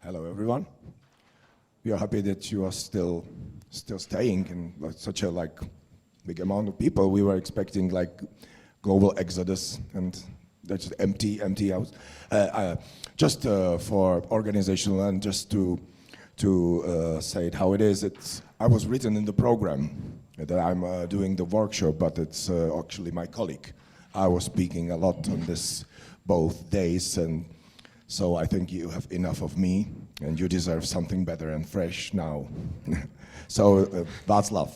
Hello, everyone. We are happy that you are still staying in such a big amount of people. We were expecting global exodus, and that's empty house. Just for organizational and just to say it how it is. I was written in the program that I'm doing the workshop, but it's actually my colleague. I was speaking a lot on this both days, and so I think you have enough of me, and you deserve something better and fresh now. So, Václav.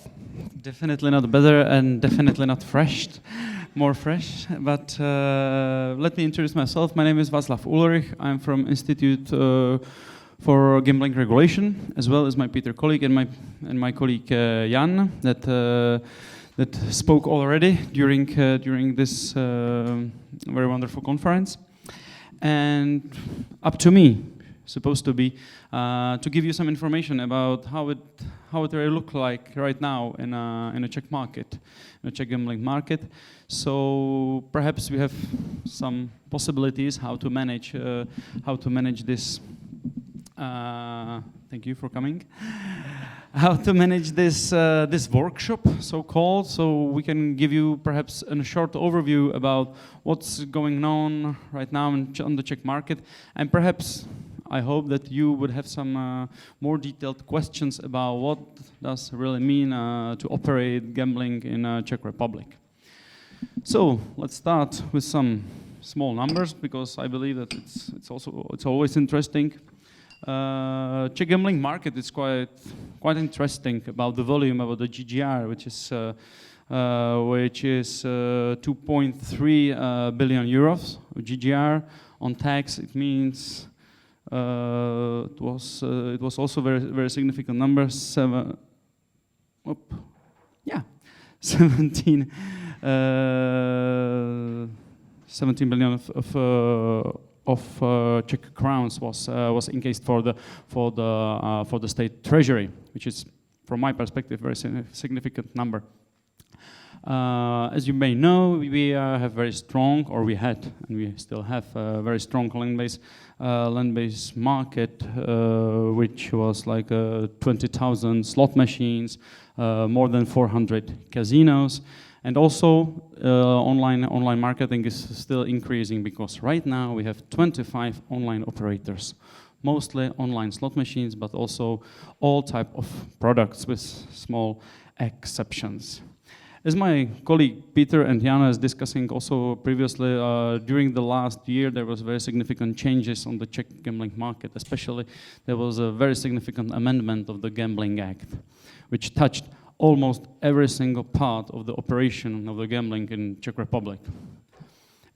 Definitely not better and definitely not fresh, more fresh. But let me introduce myself. My name is Václav Ulrich. I'm from Institute for Gambling Regulation, as well as my Peter colleague and my colleague Jan that spoke already during this very wonderful conference. And up to me, supposed to be, to give you some information about how it really look like right now in a Czech market, in a Czech gambling market. So perhaps we have some possibilities how to manage this. Thank you for coming. How to manage this workshop, so-called, so we can give you perhaps a short overview about what's going on right now on the Czech market, and perhaps I hope that you would have some more detailed questions about what does really mean to operate gambling in Czech Republic. So let's start with some small numbers, because I believe that it's always interesting. Czech gambling market is quite interesting about the volume, about the GGR, which is 2.3 billion euros GGR. On tax, it means it was also very significant number. 17 billion of Czech crowns was encased for the state treasury, which is, from my perspective, very significant number. As you may know, we have very strong, or we had, and we still have a very strong land-based market, which was like 20,000 slot machines, more than 400 casinos. And also, online marketing is still increasing, because right now we have 25 online operators, mostly online slot machines, but also all type of products with small exceptions. As my colleague Peter and Jana is discussing also previously, during the last year there was very significant changes on the Czech gambling market. Especially there was a very significant amendment of the Gambling Act, which touched almost every single part of the operation of the gambling in Czech Republic.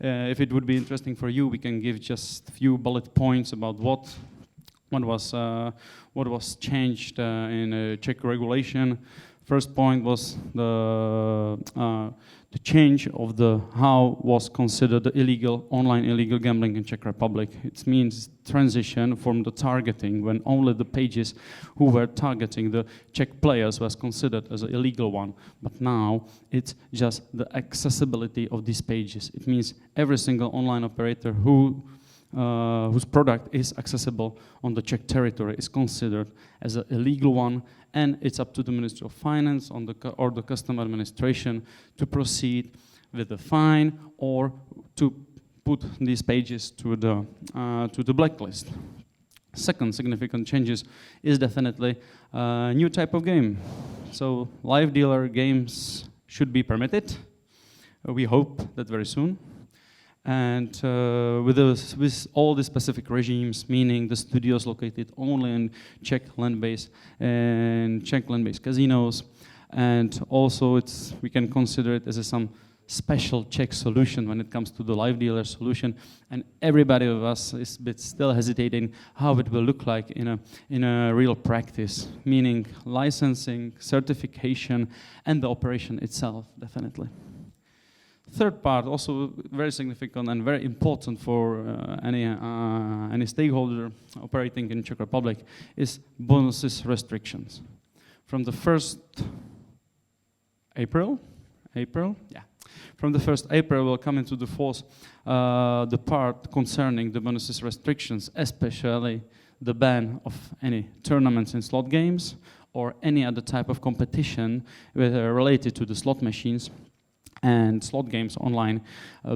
If it would be interesting for you, we can give just a few bullet points about what was changed in Czech regulation. First point was the change of how was considered the online illegal gambling in Czech Republic. It means transition from the targeting, when only the pages who were targeting the Czech players was considered as an illegal one. But now it's just the accessibility of these pages. It means every single online operator whose product is accessible on the Czech territory is considered as an illegal one, and it's up to the Ministry of Finance or the Custom Administration to proceed with the fine or to put these pages to the blacklist. Second significant changes is definitely a new type of game. So live dealer games should be permitted. We hope that very soon. And with all the specific regimes, meaning the studios located only in Czech land-based casinos, and also we can consider it as some special Czech solution when it comes to the live dealer solution. And everybody of us is still hesitating how it will look like in a real practice, meaning licensing, certification, and the operation itself, definitely. Third part, also very significant and very important for any stakeholder operating in Czech Republic, is bonuses restrictions. From the 1st April, from the 1st April will come into the force the part concerning the bonuses restrictions, especially the ban of any tournaments in slot games or any other type of competition related to the slot machines and slot games online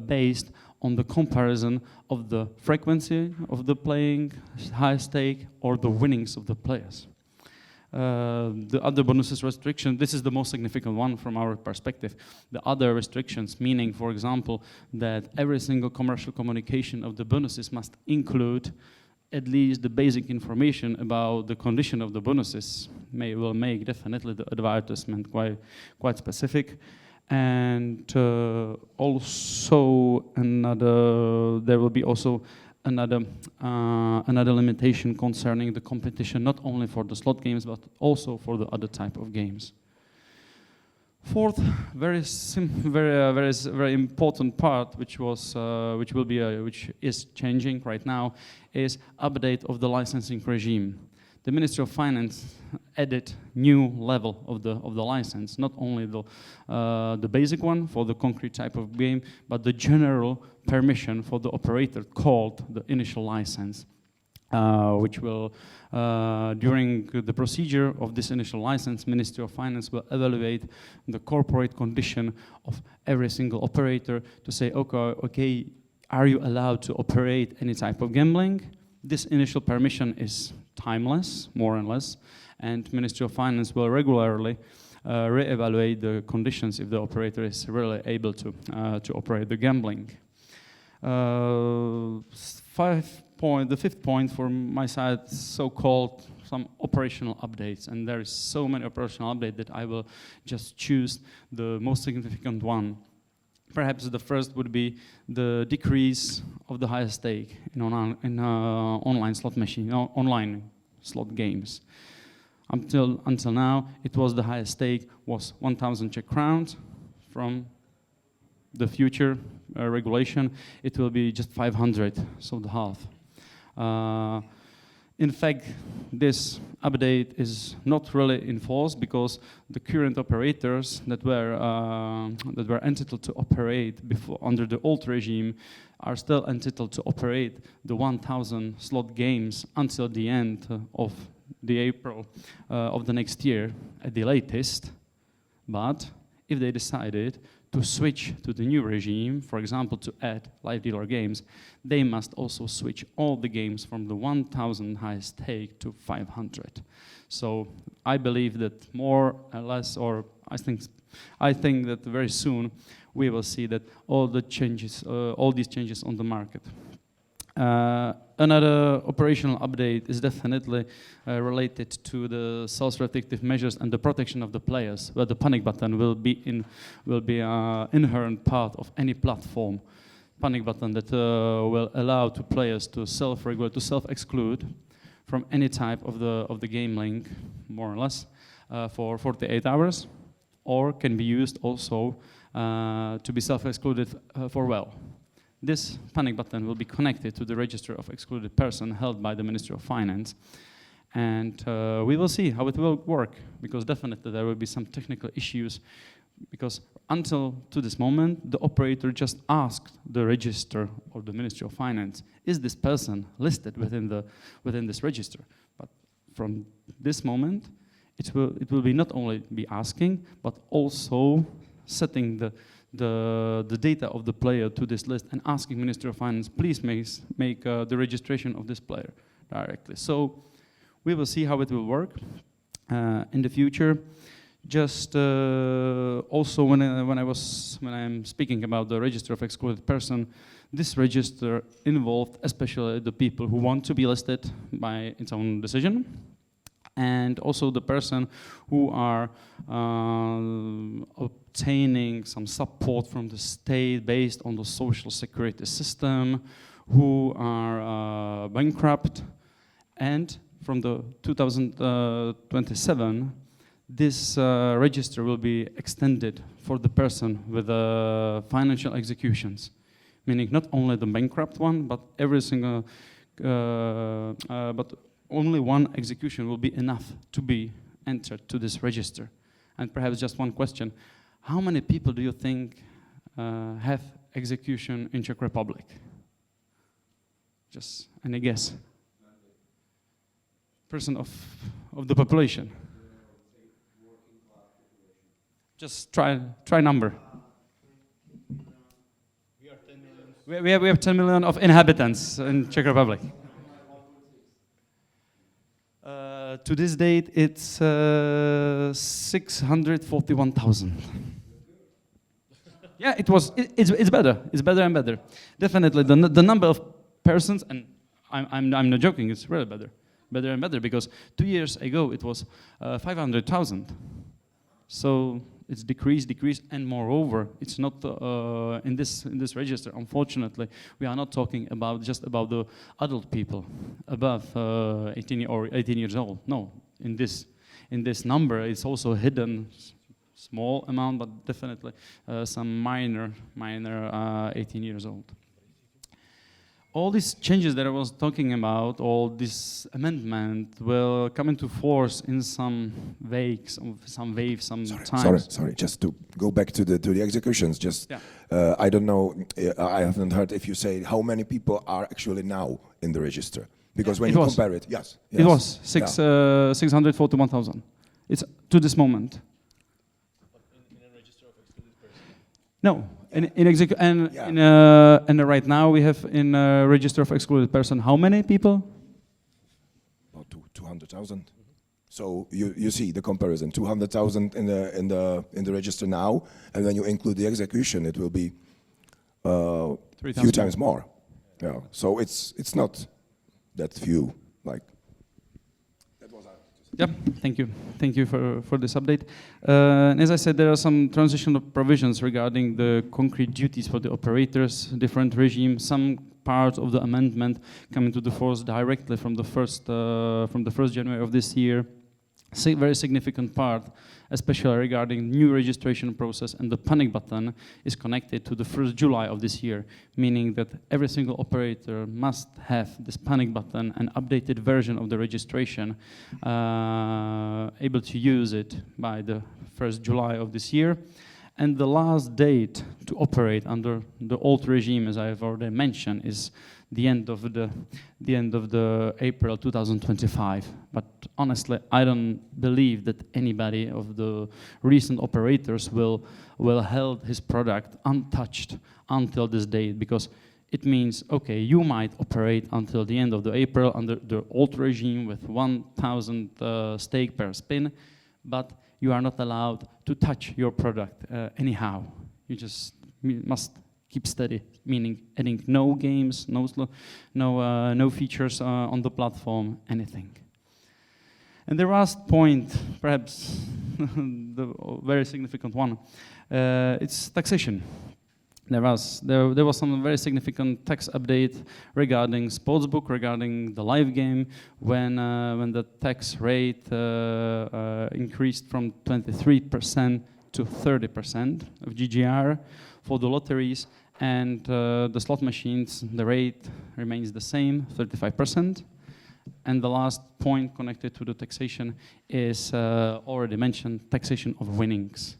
based on the comparison of the frequency of the playing, high stake, or the winnings of the players. The other bonuses restriction, this is the most significant one from our perspective. The other restrictions, meaning, for example, that every single commercial communication of the bonuses must include at least the basic information about the condition of the bonuses, will make definitely the advertisement quite specific. And also there will be also another limitation concerning the competition, not only for the slot games but also for the other type of games. Fourth, very important part, which is changing right now, is update of the licensing regime. The Ministry of Finance added new level of the license, not only the basic one for the concrete type of game, but the general permission for the operator called the initial license, which will, during the procedure of this initial license, Ministry of Finance will evaluate the corporate condition of every single operator to say, okay, are you allowed to operate any type of gambling? This initial permission is timeless, more or less, and Ministry of Finance will regularly re-evaluate the conditions if the operator is really able to operate the gambling. The fifth point from my side, so-called some operational updates, and there is so many operational updates that I will just choose the most significant one. Perhaps the first would be the decrease of the highest stake in online slot machine, online slot games. Until now, it was the highest stake was 1,000 Czech crowns. From the future regulation, it will be just 500, so the half. In fact, this update is not really enforced because the current operators that were entitled to operate before under the old regime are still entitled to operate the 1,000 slot games until the end of the April of the next year at the latest. But if they decided to switch to the new regime, for example, to add live dealer games, they must also switch all the games from the 1,000 high stake to 500. So I believe that more or less, or I think that very soon we will see that all these changes on the market. Another operational update is definitely related to the self-protective measures and the protection of the players, where the panic button will be inherent part of any platform. Panic button that will allow to players to self-regulate, to self-exclude from any type of the game link, more or less, for 48 hours, or can be used also to be self-excluded for well. This panic button will be connected to the register of excluded person held by the Ministry of Finance. And we will see how it will work, because definitely there will be some technical issues, because until to this moment, the operator just asked the register of the Ministry of Finance, is this person listed within this register? But from this moment, it will be not only be asking, but also setting the data of the player to this list and asking Ministry of Finance, please make the registration of this player directly. So we will see how it will work in the future. Just also when I'm speaking about the register of excluded person, this register involved especially the people who want to be listed by its own decision, and also the person who are obtaining some support from the state based on the social security system, who are bankrupt, and from the 2027, this register will be extended for the person with financial executions, meaning not only the bankrupt one, but every single, but only one execution will be enough to be entered to this register. And perhaps just one question: how many people do you think have execution in Czech Republic? Just any guess? percent of the population. Just try number. We have 10 million of inhabitants in Czech Republic. To this date, it's 641,000. Yeah, it's better. It's better and better. Definitely, the number of persons, and I'm not joking. It's really better and better, because 2 years ago it was 500,000. So it's decreased, and moreover, it's not in this register. Unfortunately, we are not talking just about the adult people above 18 or 18 years old. No, in this number, it's also hidden small amount, but definitely some minor 18 years old. All these changes that I was talking about, all this amendment, will come into force in some waves, some times. Sorry. Just to go back to the executions. Just Yeah. I don't know. I haven't heard if you say how many people are actually now in the register, because when you compare it, yes, it was 641,000. It's to this moment. In a register of excluded persons? No. And right now we have in a register of excluded person how many people? About 200,000. So you see the comparison: 200,000 in the register now, and when you include the execution, it will be a few times more. Yeah. So it's not that few. Like that was. Yep. Thank you for this update. And as I said, there are some transitional provisions regarding the concrete duties for the operators, different regime. Some part of the amendment come into the force directly from the 1st January of this year. Very significant part, especially regarding new registration process, and the panic button is connected to the 1st July of this year, meaning that every single operator must have this panic button, an updated version of the registration, able to use it by the 1st July of this year. And the last date to operate under the old regime, as I have already mentioned, is the end of the April 2025. But honestly, I don't believe that anybody of the recent operators will hold his product untouched until this date, because it means, okay, you might operate until the end of the April under the old regime with 1,000 stake per spin, but you are not allowed to touch your product anyhow. You just must keep steady, meaning adding no games, no features on the platform, anything. And the last point, perhaps the very significant one, it's taxation. There was some very significant tax update regarding sportsbook, regarding the live game, when the tax rate increased from 23% to 30% of GGR for the lotteries, and the slot machines, the rate remains the same, 35%. And the last point connected to the taxation is already mentioned, taxation of winnings.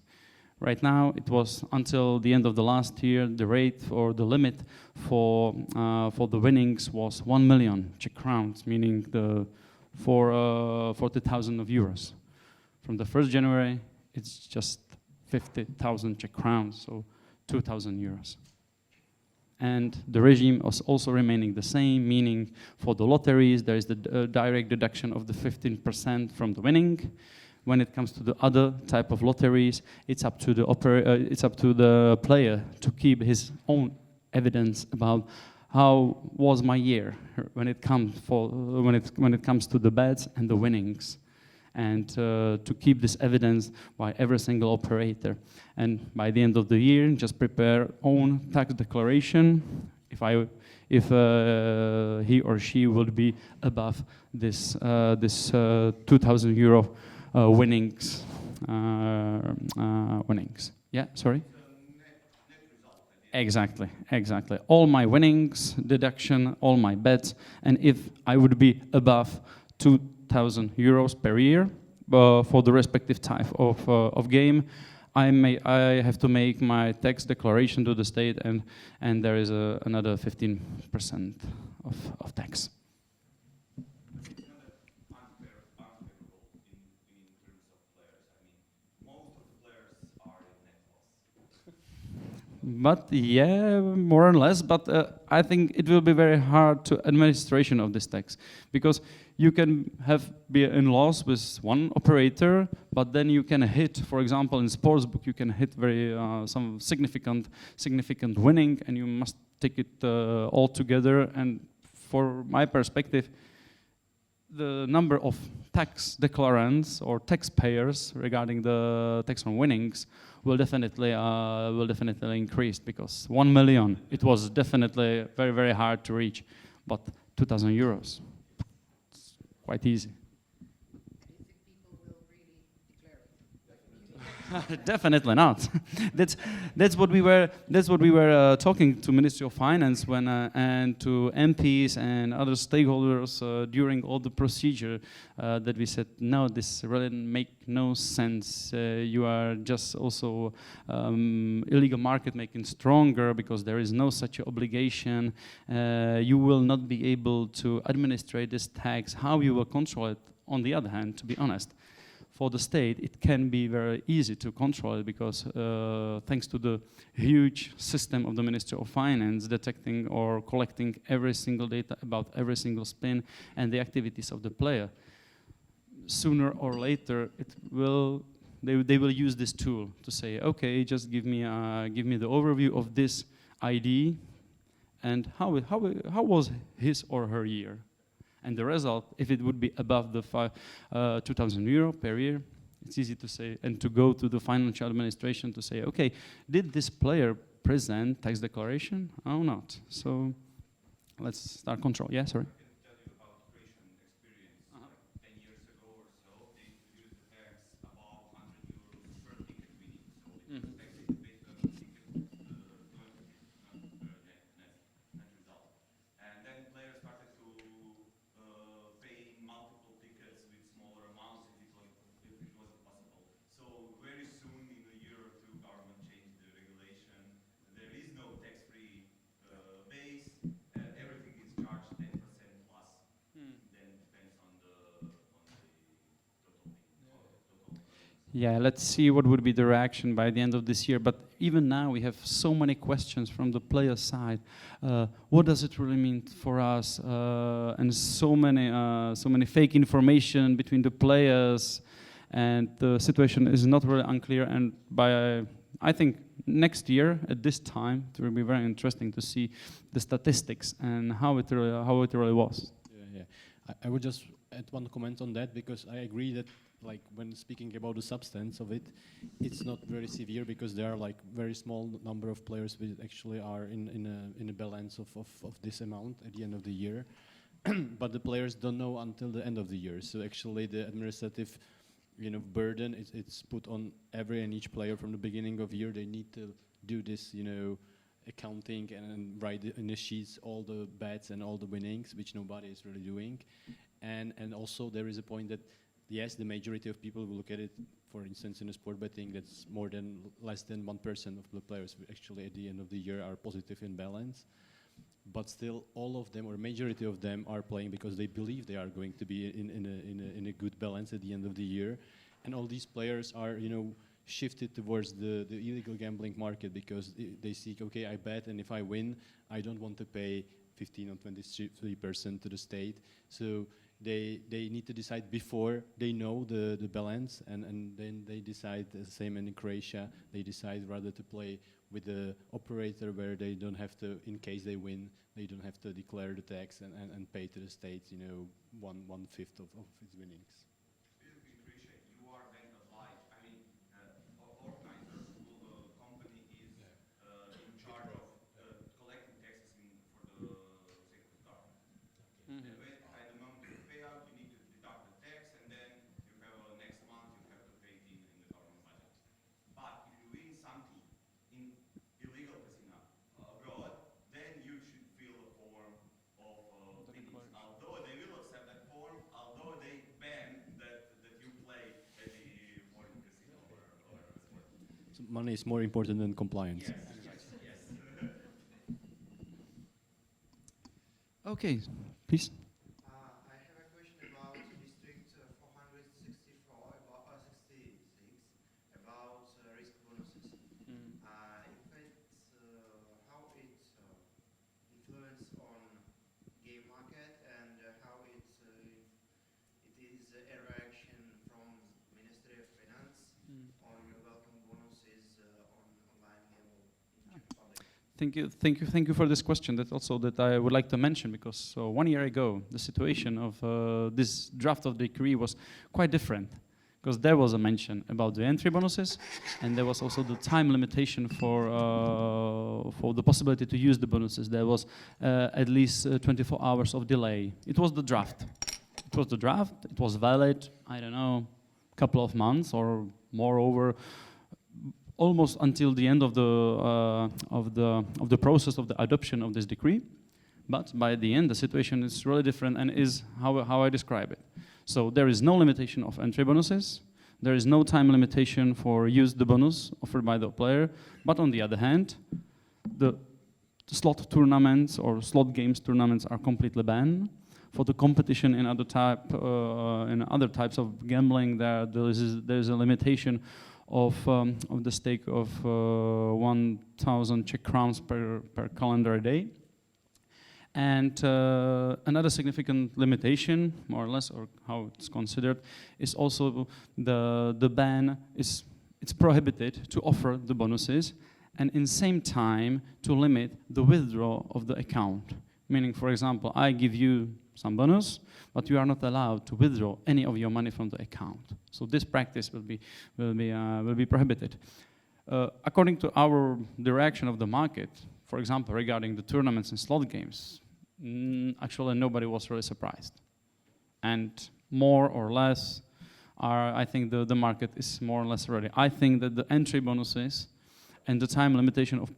Right now, it was until the end of the last year, the rate or the limit for the winnings was 1 million Czech crowns, meaning for 40,000 euros. From the 1st January, it's just 50,000 Czech crowns, so 2,000 euros. And the regime was also remaining the same, meaning for the lotteries, there is the direct deduction of the 15% from the winning. When it comes to the other type of lotteries, it's up to the player to keep his own evidence about how was my year when it comes to the bets and the winnings, and to keep this evidence by every single operator. And by the end of the year, just prepare own tax declaration. If he or she would be above this 2,000 euro winnings. Yeah, sorry. Exactly. All my winnings, deduction, all my bets, and if I would be above 2,000 euros per year for the respective type of game, I have to make my tax declaration to the state, and there is another 15% of tax. But yeah, more or less. But I think it will be very hard to administration of this tax, because you can be in loss with one operator, but then you can hit, for example, in sportsbook, you can hit very some significant winning, and you must take it all together. And for my perspective, the number of tax declarants or taxpayers regarding the tax on winnings will definitely increase, because 1 million, it was definitely very, very hard to reach, but 2,000 euros, it's quite easy. Definitely not. that's what we were talking to Ministry of Finance when and to MPs and other stakeholders during all the procedure, that we said, no, this really make no sense. You are just also illegal market making stronger, because there is no such obligation. You will not be able to administrate this tax. How you will control it? On the other hand, to be honest, for the state, it can be very easy to control it, because thanks to the huge system of the Ministry of Finance detecting or collecting every single data about every single spin and the activities of the player, sooner or later they will use this tool to say, okay, just give me the overview of this ID and how was his or her year. And the result, if it would be above the 2,000 euro per year, it's easy to say, and to go to the financial administration to say, okay, did this player present tax declaration or not? So let's start control. Yeah, sorry. Yeah, let's see what would be the reaction by the end of this year. But even now, we have so many questions from the player side. What does it really mean for us? And so many fake information between the players, and the situation is not really unclear. And I think next year at this time, it will be very interesting to see the statistics and how it really was. Yeah. I would just add one comment on that, because I agree that, like, when speaking about the substance of it, it's not very severe, because there are like very small number of players which actually are in a balance of this amount at the end of the year. But the players don't know until the end of the year. So actually the administrative, burden it's put on every and each player from the beginning of year. They need to do this, accounting and write in the sheets all the bets and all the winnings, which nobody is really doing. And also there is a point that, yes, the majority of people will look at it, for instance, in a sport betting, that's less than 1% of the players who actually at the end of the year are positive in balance. But still, all of them, or majority of them, are playing because they believe they are going to be in a good balance at the end of the year. And all these players are, shifted towards the illegal gambling market, because they see, okay, I bet, and if I win, I don't want to pay 15 or 23% to the state. So they need to decide before they know the balance, and then they decide the same in Croatia. They decide rather to play with the operator where they don't have to, in case they win, they don't have to declare the tax and pay to the state, 1/5 of its winnings. Money is more important than compliance. Yes. Okay, please. I have a question about District 464, about 66, about risk bonuses. If it's Thank you for this question. That I would like to mention, because 1 year ago the situation of this draft of decree was quite different, because there was a mention about the entry bonuses, and there was also the time limitation for the possibility to use the bonuses. There was at least 24 hours of delay. It was the draft. It was the draft. It was valid. I don't know, a couple of months or moreover, almost until the end of the process of the adoption of this decree. But by the end, the situation is really different, and is how I describe it. So there is no limitation of entry bonuses. There is no time limitation for use the bonus offered by the player. But on the other hand, the slot tournaments or slot games tournaments are completely banned. For the competition in other types of gambling, there is a limitation of the stake of 1,000 Czech crowns per calendar day. And another significant limitation, more or less, or how it's considered, is also the ban is it's prohibited to offer the bonuses and in same time to limit the withdrawal of the account. Meaning, for example, I give you some bonus, but you are not allowed to withdraw any of your money from the account. So this practice will be prohibited. According to our direction of the market, for example, regarding the tournaments and slot games, actually nobody was really surprised. And more or less, I think the market is more or less ready. I think that the entry bonuses and the time limitation of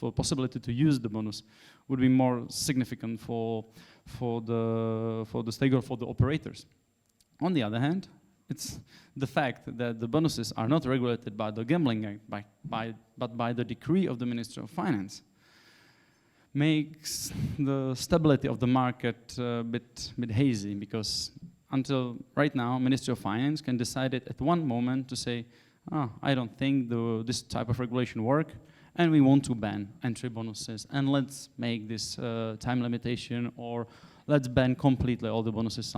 a possibility to use the bonus would be more significant for the stake or for the operators. On the other hand, it's the fact that the bonuses are not regulated by the Gambling Act, but by the decree of the Minister of Finance, makes the stability of the market a bit hazy, because until right now, Ministry of Finance can decide it at one moment to say, I don't think this type of regulation work, and we want to ban entry bonuses, and let's make this time limitation, or let's ban completely all the bonuses.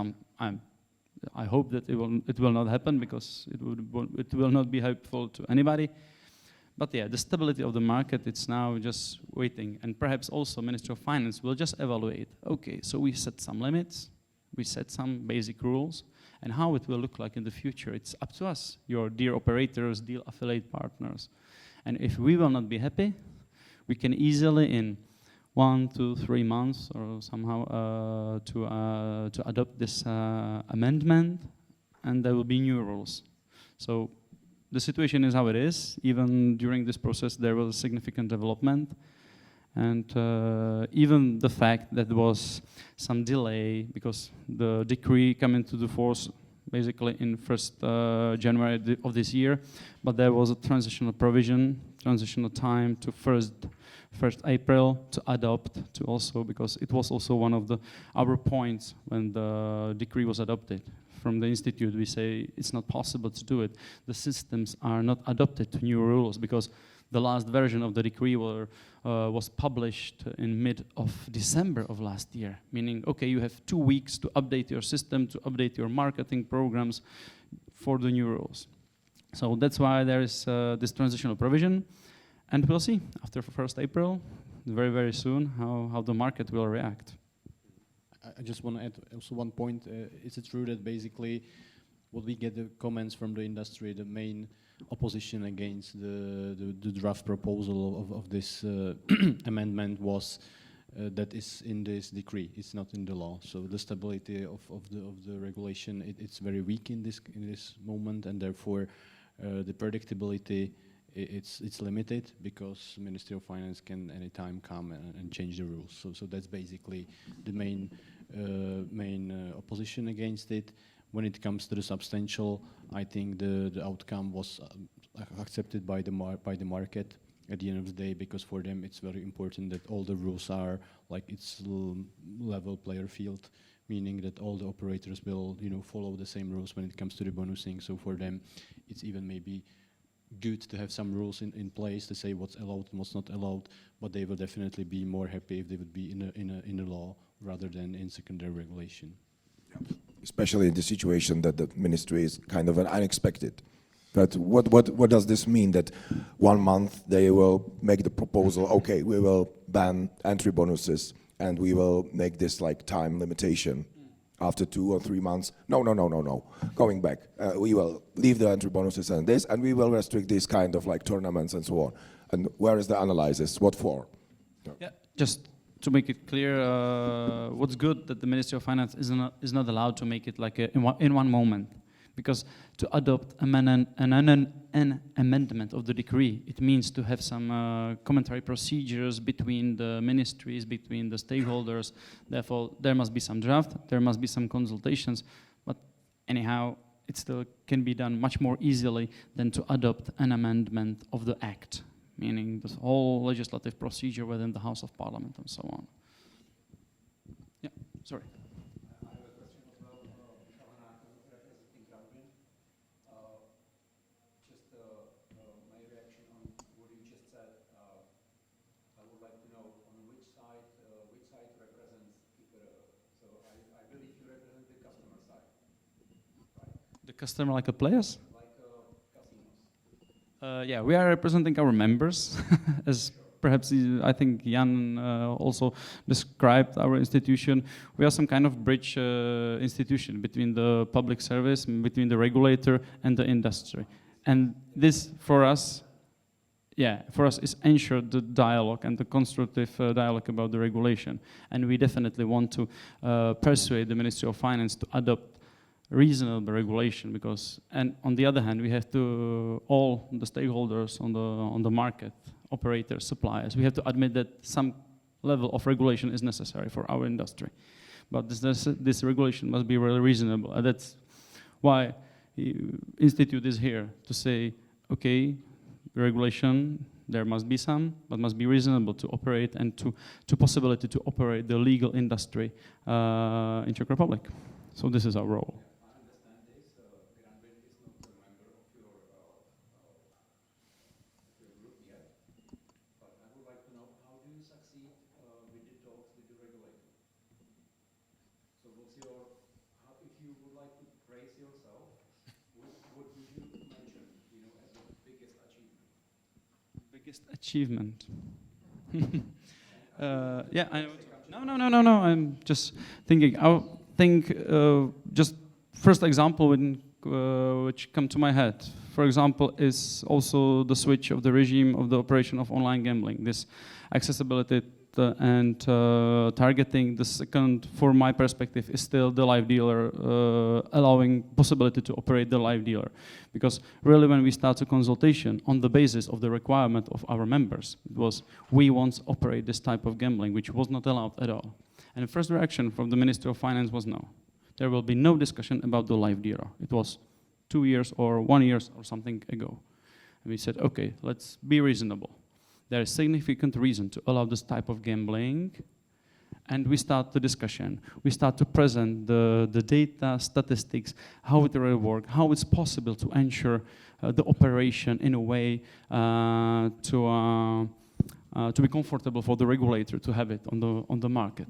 I hope that it will not happen, because it will not be helpful to anybody. But yeah, the stability of the market, it's now just waiting. And perhaps also Ministry of Finance will just evaluate, okay, so we set some limits, we set some basic rules, and how it will look like in the future, it's up to us, your dear operators, dear affiliate partners. And if we will not be happy, we can easily in 1 to 3 months or somehow to adopt this amendment, and there will be new rules. So the situation is how it is. Even during this process, there was a significant development. And even the fact that there was some delay, because the decree came into the force basically in 1st January of this year, but there was a transitional provision, transitional time to 1st April to adopt, to also, because it was also one of our points when the decree was adopted. From the Institute, we say it's not possible to do it. The systems are not adopted to new rules, because the last version of the decree was published in mid of December of last year, meaning, okay, you have 2 weeks to update your system, to update your marketing programs for the new rules. So that's why there is this transitional provision, and we'll see after 1st April, very, very soon, how the market will react. I just want to add also one point. Is it true that basically what we get the comments from the industry, the main opposition against the draft proposal of this amendment was that is in this decree, it's not in the law. So the stability of the regulation, it's very weak in this moment, and therefore the predictability it's limited, because Ministry of Finance can anytime come and change the rules. So that's basically the main opposition against it. When it comes to the substantial, I think the outcome was accepted by the market at the end of the day, because for them it's very important that all the rules are like it's level player field, meaning that all the operators will follow the same rules when it comes to the bonusing. So for them, it's even maybe good to have some rules in place to say what's allowed and what's not allowed, but they will definitely be more happy if they would be in a law rather than in secondary regulation. Especially in the situation that the ministry is kind of an unexpected. That what does this mean? That 1 month they will make the proposal, okay, we will ban entry bonuses and we will make this like time limitation. After 2 or 3 months, no. Going back, we will leave the entry bonuses and this, and we will restrict these kind of like tournaments and so on. And where is the analysis? What for? Yeah, just to make it clear, what's good that the Ministry of Finance is not allowed to make it like in one moment, because to adopt an amendment of the decree, it means to have some commentary procedures between the ministries, between the stakeholders. Therefore, there must be some draft, there must be some consultations, but anyhow, it still can be done much more easily than to adopt an amendment of the act, meaning the whole legislative procedure within the House of Parliament and so on. Yeah, sorry. Customer like a players? Like casinos. Yeah, we are representing our members, as perhaps I think Jan also described our institution. We are some kind of bridge institution between the public service, between the regulator and the industry. And this, for us, is ensure the dialogue and the constructive dialogue about the regulation. And we definitely want to persuade the Ministry of Finance to adopt reasonable regulation, because, and on the other hand, we have to, all the stakeholders on the market, operators, suppliers, we have to admit that some level of regulation is necessary for our industry. But this regulation must be really reasonable, and that's why the Institute is here, to say, okay, regulation, there must be some, but must be reasonable to operate and to possibility to operate the legal industry in Czech Republic. So this is our role. Achievement. Yeah, I know. No. I'm just thinking. I think just first example which come to my head. For example, is also the switch of the regime of the operation of online gambling. This accessibility and targeting. The second, for my perspective, is still the live dealer, allowing possibility to operate the live dealer. Because really when we start a consultation on the basis of the requirement of our members, it was, we want to operate this type of gambling, which was not allowed at all. And the first reaction from the Ministry of Finance was no. There will be no discussion about the live dealer. It was 2 years or 1 year or something ago. And we said, okay, let's be reasonable. There is significant reason to allow this type of gambling, and we start the discussion. We start to present the data, statistics, how it will work, how it's possible to ensure the operation in a way to be comfortable for the regulator to have it on the market.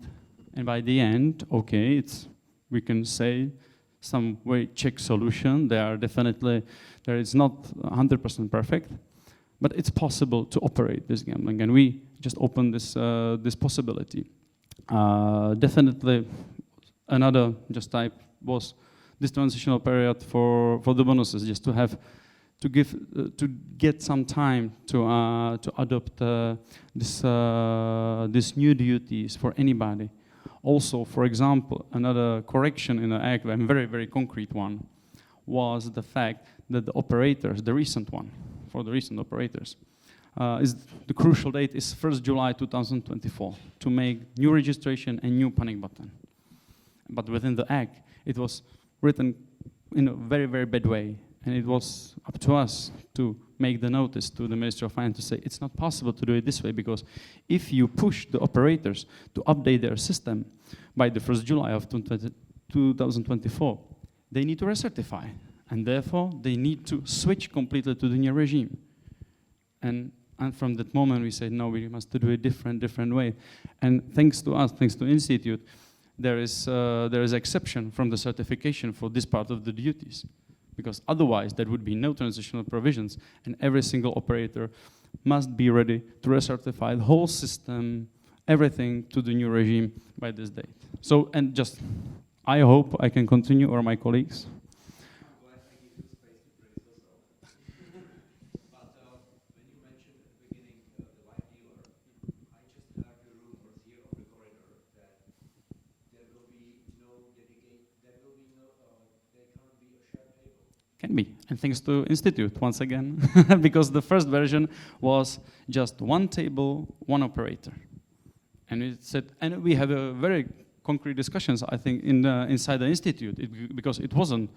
And by the end, okay, we can say some way Czech solution. There is not 100% perfect. But it's possible to operate this gambling, and we just opened this possibility. Definitely, another just type was this transitional period for the bonuses, just to get some time to adopt these new duties for anybody. Also, for example, another correction in the act, a very, very concrete one, was the fact that the operators, the recent one, for the recent operators, the crucial date is 1st July 2024 to make new registration and new panic button. But within the act, it was written in a very, very bad way. And it was up to us to make the notice to the Ministry of Finance to say it's not possible to do it this way, because if you push the operators to update their system by the 1st July of 2024, they need to recertify. And therefore, they need to switch completely to the new regime. And from that moment, we said, no, we must do it different way. And thanks to us, thanks to Institute, there is exception from the certification for this part of the duties. because otherwise there would be no transitional provisions, and every single operator must be ready to recertify the whole system, everything to the new regime by this date. So, and just, I hope I can continue, or my colleagues. Can be, and thanks to Institute once again, because the first version was just one table, one operator, and it said, and we had a very concrete discussions, I think, inside the Institute, because it wasn't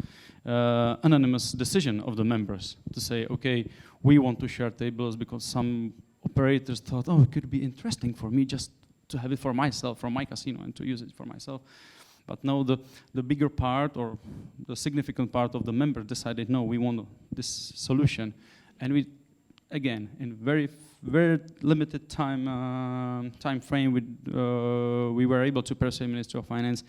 anonymous decision of the members to say, okay, we want to share tables because some operators thought, oh, it could be interesting for me just to have it for myself, from my casino, and to use it for myself. But no, the bigger part, or the significant part of the members decided, no, we want this solution. And we, again, in very limited time frame, we were able to persuade Ministry of Finance,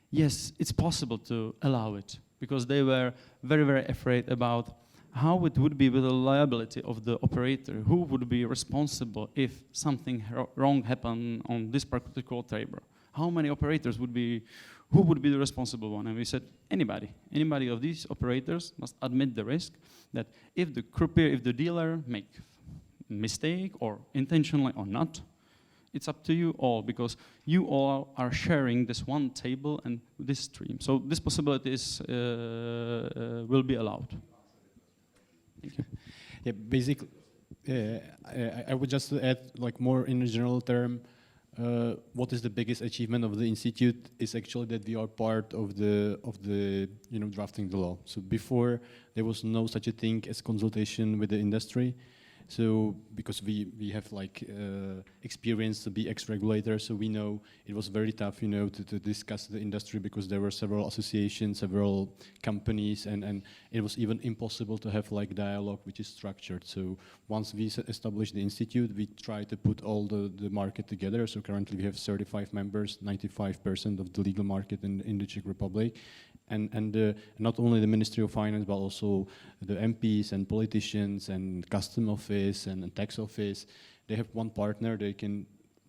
yes, it's possible to allow it, because they were very afraid about how it would be with the liability of the operator, who would be responsible if something wrong happened on this particular table. How many operators would be, who would be the responsible one? And we said, anybody of these operators must admit the risk that if the croupier, if the dealer make mistake, or intentionally or not, it's up to you all, because you all are sharing this one table and this stream. So this possibility is, will be allowed. Thank you. Yeah, basically, I would just add, like, more in a general term, what is the biggest achievement of the institute is actually that we are part of the drafting the law. So before there was no such a thing as consultation with the industry. So because we have like experience to be ex-regulator, so we know it was very tough, to discuss the industry, because there were several associations, several companies, and it was even impossible to have like dialogue which is structured. So once we established the institute, we try to put all the market together. So currently we have 35 members, 95% of the legal market in the Czech Republic. And not only the Ministry of Finance, but also the MPs and politicians and custom office and tax office, they have one partner, they can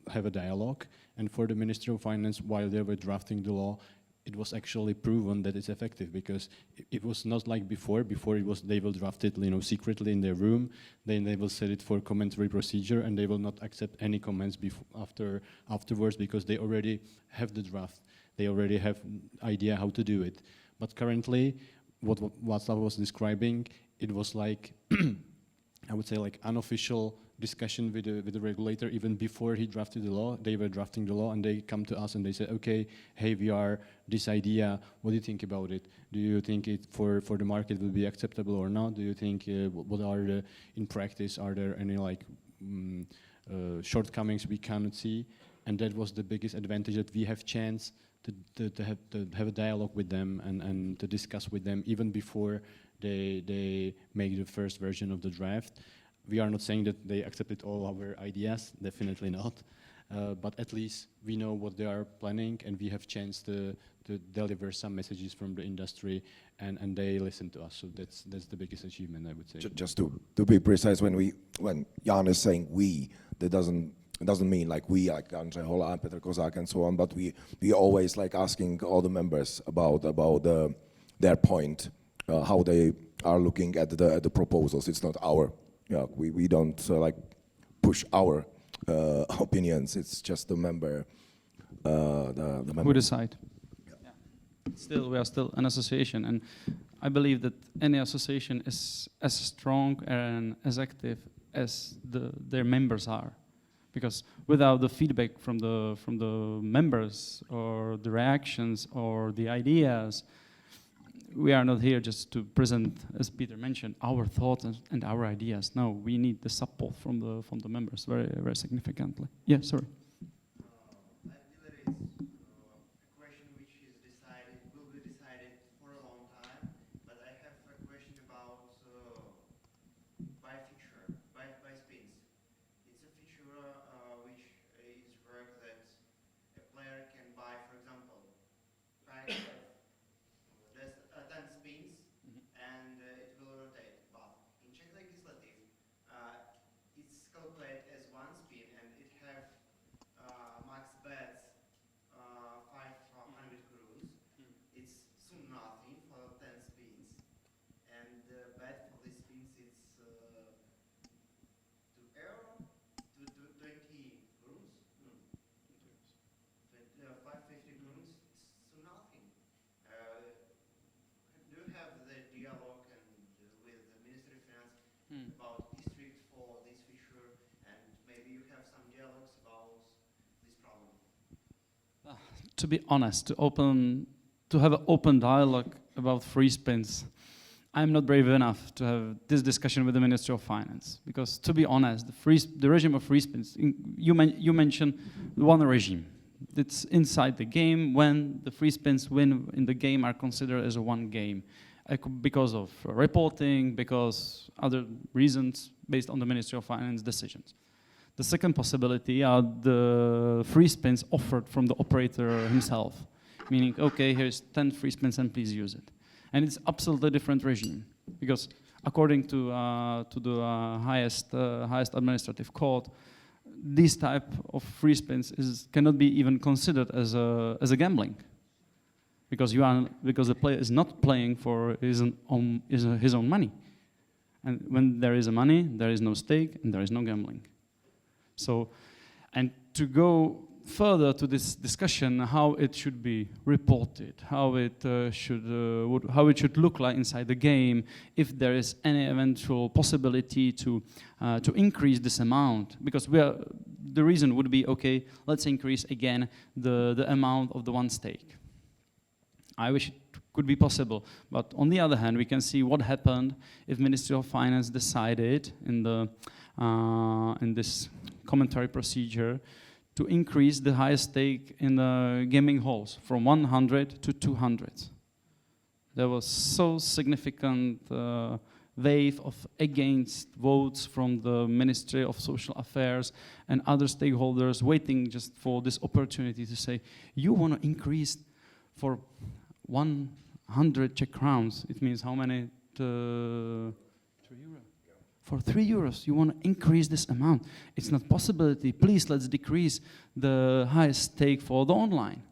have a dialogue. And for the Ministry of Finance, while they were drafting the law, it was actually proven that it's effective, because it was not like before. Before it was, they will draft it, secretly in their room, then they will set it for commentary procedure, and they will not accept any comments afterwards, because they already have the draft. They already have idea how to do it. But currently, what Václav was describing, it was like, I would say, like unofficial discussion with the regulator. Even before he drafted the law, they were drafting the law, and they come to us and they said, okay, hey, we are this idea, what do you think about it? Do you think it for the market will be acceptable or not? Do you think, what are the, in practice, are there any like shortcomings we cannot see? And that was the biggest advantage, that we have chance to have a dialogue with them and to discuss with them even before they make the first version of the draft. We are not saying that they accepted all our ideas, definitely not. But at least we know what they are planning, and we have chance to deliver some messages from the industry, and they listen to us. So that's the biggest achievement, I would say. Just to be precise, when Jan is saying we, that doesn't mean like we, like Andrzej Hola, Petr Kozák, and so on, but we always like asking all the members about their point, how they are looking at the proposals. It's not our, we don't like push our opinions. It's just the member. The member. We decide. Yeah. Still, we are still an association, and I believe that any association is as strong and as active as their members are. Because without the feedback from the members, or the reactions, or the ideas, we are not here just to present, as Peter mentioned, our thoughts and our ideas. No, we need the support from the members very significantly. Yeah, sorry. I believe it's a question which is will be decided for a long time. But I have a question about buy feature, buy spins. It's a feature which is work that a player can buy, for example, there's 10 spins, and to be honest, to have an open dialogue about free spins, I'm not brave enough to have this discussion with the Ministry of Finance, because to be honest, the regime of free spins, you mentioned one regime. It's inside the game when the free spins win in the game are considered as a one game because of reporting, because other reasons based on the Ministry of Finance decisions. The second possibility are the free spins offered from the operator himself, meaning, okay, here's 10 free spins and please use it. And it's absolutely different regime, because according to the highest administrative court, this type of free spins cannot be even considered as a gambling, because the player is not playing for his own money, and when there is money, there is no stake and there is no gambling. So, and to go further to this discussion, how it should be reported, how it should look like inside the game, if there is any eventual possibility to increase this amount, because the reason would be, okay, let's increase again the amount of the one stake. I wish it could be possible, but on the other hand, we can see what happened if Ministry of Finance decided in this commentary procedure to increase the highest stake in the gaming halls from 100 to 200. There was so significant wave of against votes from the Ministry of Social Affairs and other stakeholders waiting just for this opportunity to say, you want to increase for 100 Czech crowns. It means how many? 3 euros. For 3 euros, you want to increase this amount. It's not possibility. Please, let's decrease the highest stake for the online.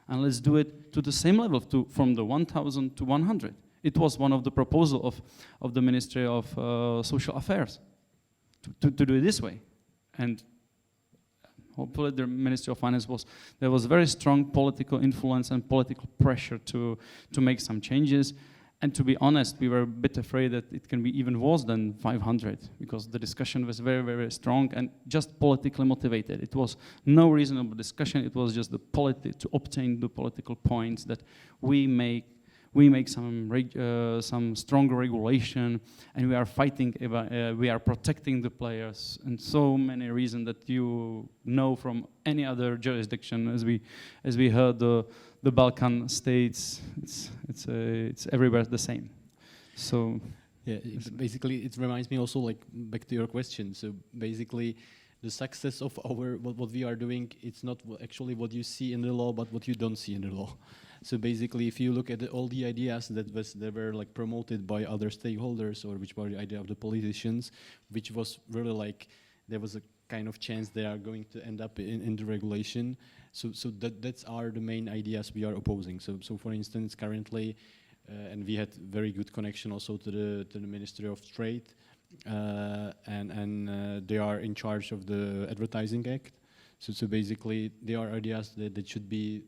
And let's do it to the same level, from the 1,000 to 100. It was one of the proposals of the Ministry of Social Affairs to do it this way. And hopefully the Ministry of Finance there was very strong political influence and political pressure to make some changes. And to be honest, we were a bit afraid that it can be even worse than 500, because the discussion was very, very strong and just politically motivated. It was no reasonable discussion. It was just to obtain the political points that we make some stronger regulation, and we are fighting, we are protecting the players, and so many reasons that you know from any other jurisdiction. As we heard the Balkan states, it's everywhere the same. So yeah, basically it reminds me also, like, back to your question. So basically, the success of what we are doing, it's not actually what you see in the law, but what you don't see in the law. So basically, if you look at all the ideas that were like promoted by other stakeholders, or which were the idea of the politicians, which was really like there was a kind of chance they are going to end up in the regulation. So that's the main ideas we are opposing. So for instance, currently, and we had very good connection also to the Ministry of Trade, and they are in charge of the Advertising Act. So basically, there are ideas that should be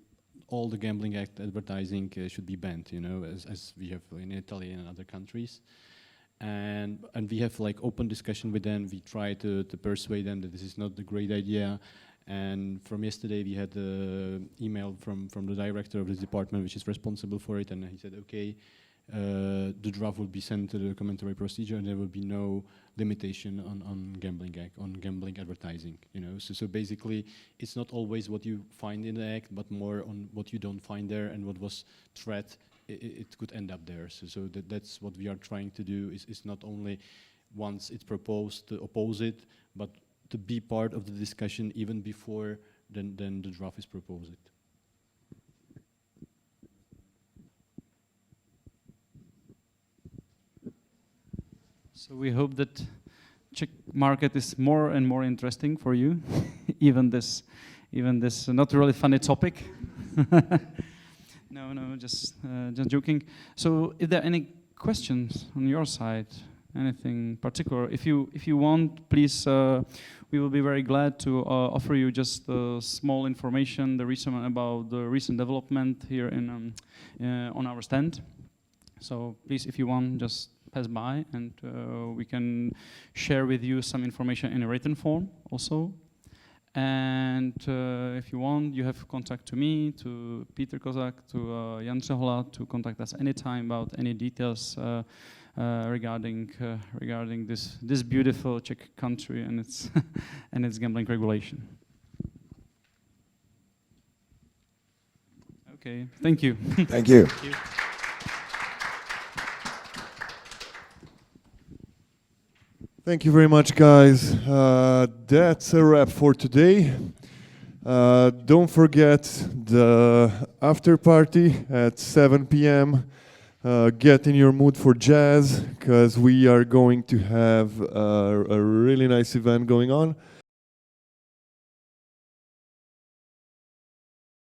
all the Gambling Act advertising should be banned, you know, as we have in Italy and other countries. And we have like open discussion with them. We try to persuade them that this is not a great idea. And from yesterday, we had an email from the director of this department, which is responsible for it, and he said, okay, the draft will be sent to the commentary procedure, and there will be no limitation on Gambling Act, on gambling advertising. You know, so basically, it's not always what you find in the act, but more on what you don't find there, and what was threat, it could end up there. So that's what we are trying to do. Is not only once it's proposed to oppose it, but to be part of the discussion even before then the draft is proposed. So we hope that Czech market is more and more interesting for you, even this not really funny topic. No, just joking. So, if there are any questions on your side, anything particular, if you want, please, we will be very glad to offer you just small information, about the recent development here on our stand. So please, if you want, just pass by, and we can share with you some information in a written form also. And if you want, you have contact to me, to Peter Kozak, to Jan Třehola, to contact us anytime about any details regarding this beautiful Czech country and its and its gambling regulation. Okay, thank you. Thank you. Thank you. Thank you very much, guys. That's a wrap for today. Don't forget the after party at 7 p.m. Get in your mood for jazz, because we are going to have a really nice event going on.